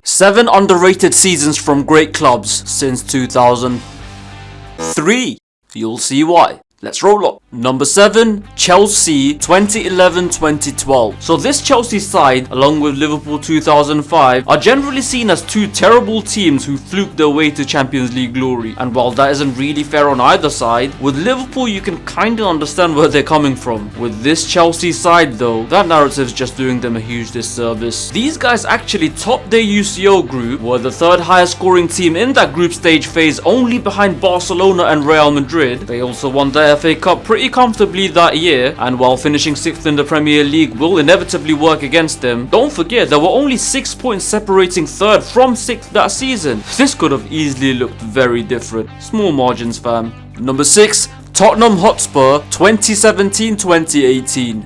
7 underrated seasons from great clubs since 2003. You'll see why. Let's roll up. Number 7, Chelsea 2011-2012. So this Chelsea side, along with Liverpool 2005, are generally seen as two terrible teams who fluked their way to Champions League glory. And while that isn't really fair on either side, with Liverpool you can kinda understand where they're coming from. With this Chelsea side though, that narrative's just doing them a huge disservice. These guys actually topped their UCL group, were the 3rd highest scoring team in that group stage phase, only behind Barcelona and Real Madrid. They also won the FA Cup pretty comfortably that year, and while finishing 6th in the Premier League will inevitably work against them, don't forget there were only 6 points separating 3rd from 6th that season. This could have easily looked very different. Small margins, fam. Number 6, Tottenham Hotspur 2017-2018.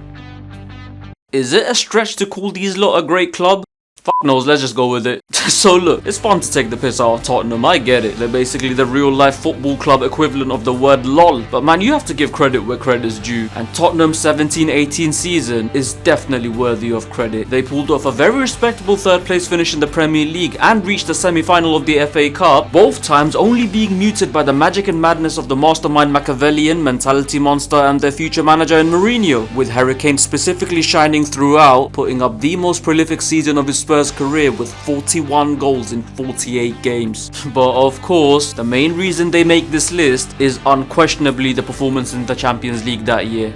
Is it a stretch to call these lot a great club? Fuck knows, let's just go with it. So look, it's fun to take the piss out of Tottenham, I get it. They're basically the real life football club equivalent of the word lol. But man, you have to give credit where credit's due. And Tottenham's 17-18 season is definitely worthy of credit. They pulled off a very respectable 3rd place finish in the Premier League and reached the semi-final of the FA Cup, both times only being muted by the magic and madness of the mastermind Machiavellian mentality monster and their future manager in Mourinho, with Harry Kane specifically shining throughout, putting up the most prolific season of his Spurs career with 41 goals in 48 games. But of course, the main reason they make this list is unquestionably the performance in the Champions League that year,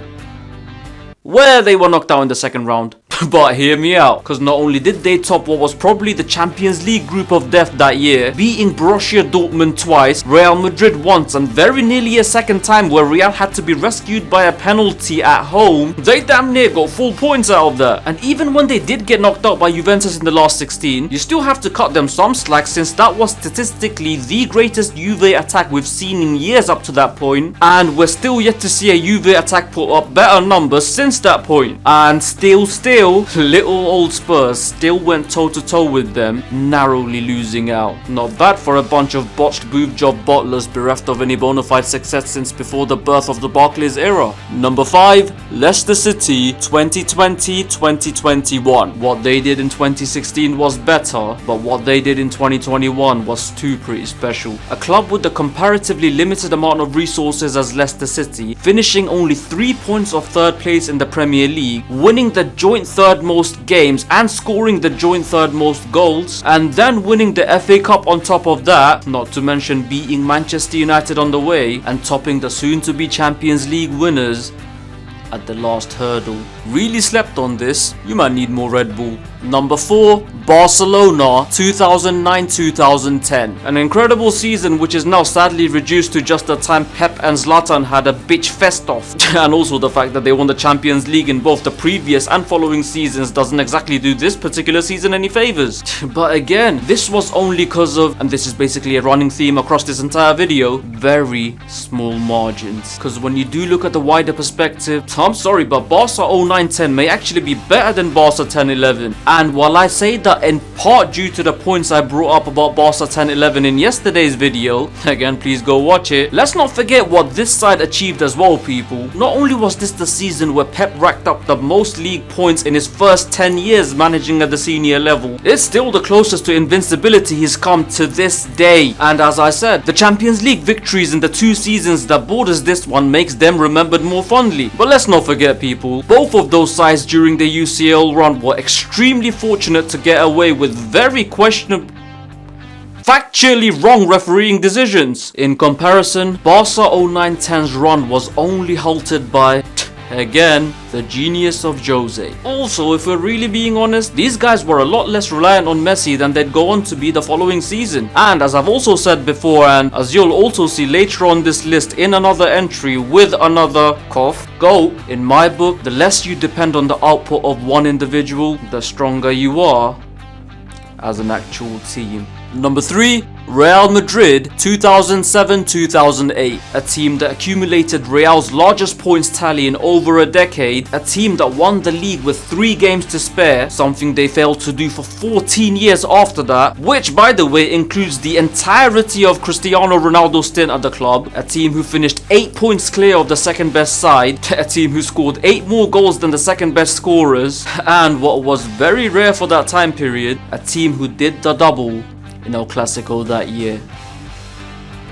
where they were knocked out in the 2nd round. But hear me out, because not only did they top what was probably the Champions League group of death that year, beating Borussia Dortmund twice, Real Madrid once, and very nearly a 2nd time where Real had to be rescued by a penalty at home, they damn near got full points out of that. And even when they did get knocked out by Juventus in the last 16, you still have to cut them some slack, since that was statistically the greatest Juve attack we've seen in years up to that point, and we're still yet to see a Juve attack put up better numbers since that point. And still, little old Spurs still went toe-to-toe with them, narrowly losing out. Not bad for a bunch of botched booth job bottlers bereft of any bona fide success since before the birth of the Barclays era. Number 5, Leicester City 2020-2021. What they did in 2016 was better, but what they did in 2021 was too pretty special. A club with a comparatively limited amount of resources as Leicester City, finishing only 3 points off 3rd place in the Premier League, winning the joint 3rd most games and scoring the joint 3rd most goals, and then winning the FA Cup on top of that, not to mention beating Manchester United on the way and topping the soon-to-be Champions League winners at the last hurdle. Really slept on this, you might need more Red Bull. Number 4, Barcelona 2009-2010. An incredible season which is now sadly reduced to just the time Pep and Zlatan had a bitch fest off. And also the fact that they won the Champions League in both the previous and following seasons doesn't exactly do this particular season any favors. But again, this was only because of, and this is basically a running theme across this entire video, very small margins. Because when you do look at the wider perspective, I'm sorry, but Barca 09-10 may actually be better than Barca 10-11. And while I say that in part due to the points I brought up about Barca 10-11 in yesterday's video, again please go watch it, let's not forget what this side achieved as well, people. Not only was this the season where Pep racked up the most league points in his first 10 years managing at the senior level, it's still the closest to invincibility he's come to this day. And as I said, the Champions League victories in the 2 seasons that borders this one makes them remembered more fondly. But let's not forget, people, both of those sides during the UCL run were extremely fortunate to get away with very questionable, factually wrong refereeing decisions. In comparison, Barca 09-10's run was only halted by, again, the genius of Jose. Also, if we're really being honest, these guys were a lot less reliant on Messi than they'd go on to be the following season. And as I've also said before, and as you'll also see later on this list in another entry with another GOAT, in my book, the less you depend on the output of one individual, the stronger you are as an actual team. Number 3, Real Madrid 2007-2008, a team that accumulated Real's largest points tally in over a decade, a team that won the league with 3 games to spare, something they failed to do for 14 years after that, which by the way includes the entirety of Cristiano Ronaldo's stint at the club, a team who finished 8 points clear of the second best side, a team who scored 8 more goals than the second best scorers, and what was very rare for that time period, a team who did the double in El Clasico that year.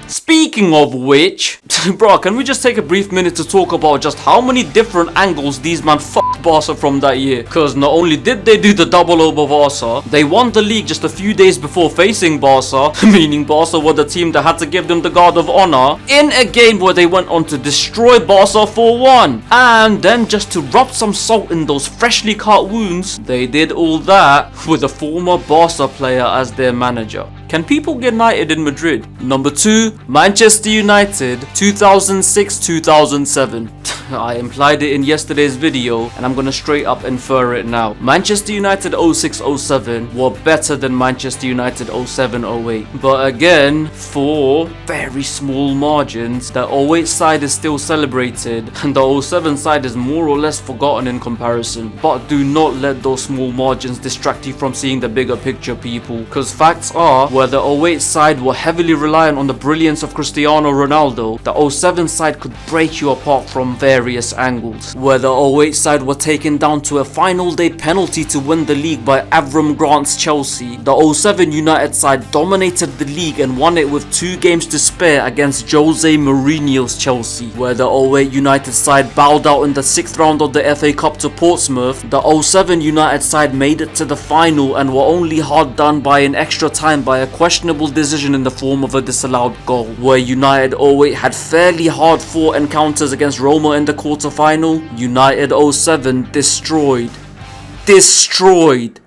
Speaking of which, bro, can we just take a brief minute to talk about just how many different angles these man fucked Barca from that year? Cause not only did they do the double over Barca, they won the league just a few days before facing Barca, meaning Barca were the team that had to give them the guard of honor, in a game where they went on to destroy Barca 4-1. And then just to rub some salt in those freshly cut wounds, they did all that with a former Barca player as their manager. Can people get knighted in Madrid? Number 2, Manchester United 2006-2007. I implied it in yesterday's video and I'm gonna straight up infer it now. Manchester United 06-07 were better than Manchester United 07-08. But again, for very small margins, the 08 side is still celebrated and the 07 side is more or less forgotten in comparison. But do not let those small margins distract you from seeing the bigger picture, people. Cause facts are, where the 08 side were heavily reliant on the brilliance of Cristiano Ronaldo, the 07 side could break you apart from various angles. Where the 08 side were taken down to a final day penalty to win the league by Amorim Grant's Chelsea, the 07 United side dominated the league and won it with 2 games to spare against Jose Mourinho's Chelsea. Where the 08 United side bowed out in the 6th round of the FA Cup to Portsmouth, the 07 United side made it to the final and were only hard done by an extra time by a questionable decision in the form of a disallowed goal. Where United 08 had fairly hard fought encounters against Roma in the quarter-final, United 07 destroyed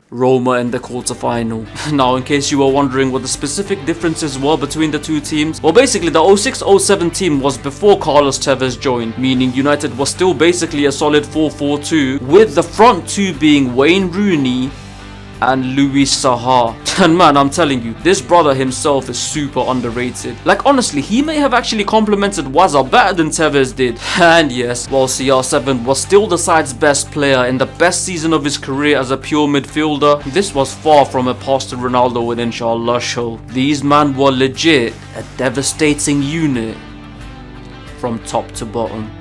Roma in the quarter-final. Now, in case you were wondering what the specific differences were between the two teams, well, basically the 06-07 team was before Carlos Tevez joined, meaning United was still basically a solid 4-4-2, with the front two being Wayne Rooney and Louis Saha. And man, I'm telling you, this brother himself is super underrated. Like honestly, he may have actually complimented Waza better than Tevez did. And yes, while CR7 was still the side's best player in the best season of his career as a pure midfielder, this was far from a pass to Ronaldo with Inshallah show. These man were legit a devastating unit from top to bottom.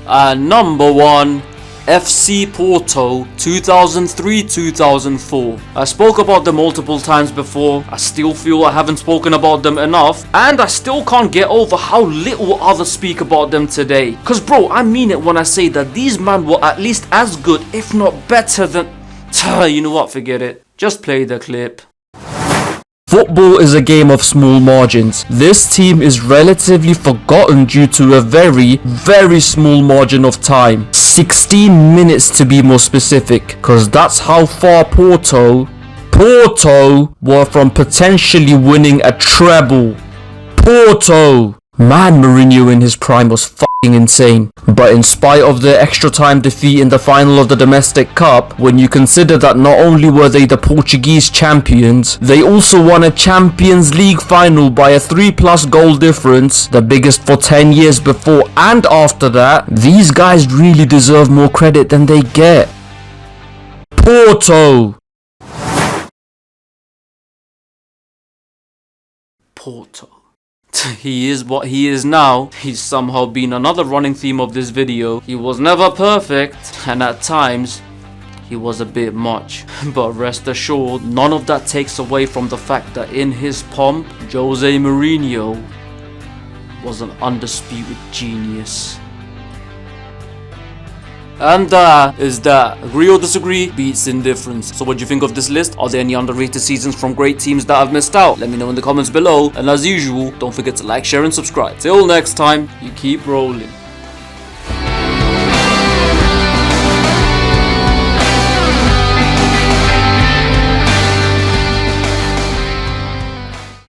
And number 1, FC Porto 2003-2004. I spoke about them multiple times before. I still feel I haven't spoken about them enough, and I still can't get over how little others speak about them today. Cause bro, I mean it when I say that these men were at least as good, if not better than... You know what, forget it. Just play the clip. Football is a game of small margins. This team is relatively forgotten due to a very, very small margin of time. 16 minutes to be more specific, cause that's how far Porto were from potentially winning a treble. Porto! Man, Mourinho in his prime was fucking insane. But in spite of their extra time defeat in the final of the domestic cup, when you consider that not only were they the Portuguese champions, they also won a Champions League final by a 3+ goal difference, the biggest for 10 years before and after that, these guys really deserve more credit than they get. Porto! He is what he is now. He's somehow been another running theme of this video. He was never perfect, and at times he was a bit much. But rest assured, none of that takes away from the fact that in his pomp, Jose Mourinho was an undisputed genius. And that is that. Agree or disagree? Beats indifference. So what do you think of this list? Are there any underrated seasons from great teams that I've missed out? Let me know in the comments below. And as usual, don't forget to like, share and subscribe. Till next time, you keep rolling.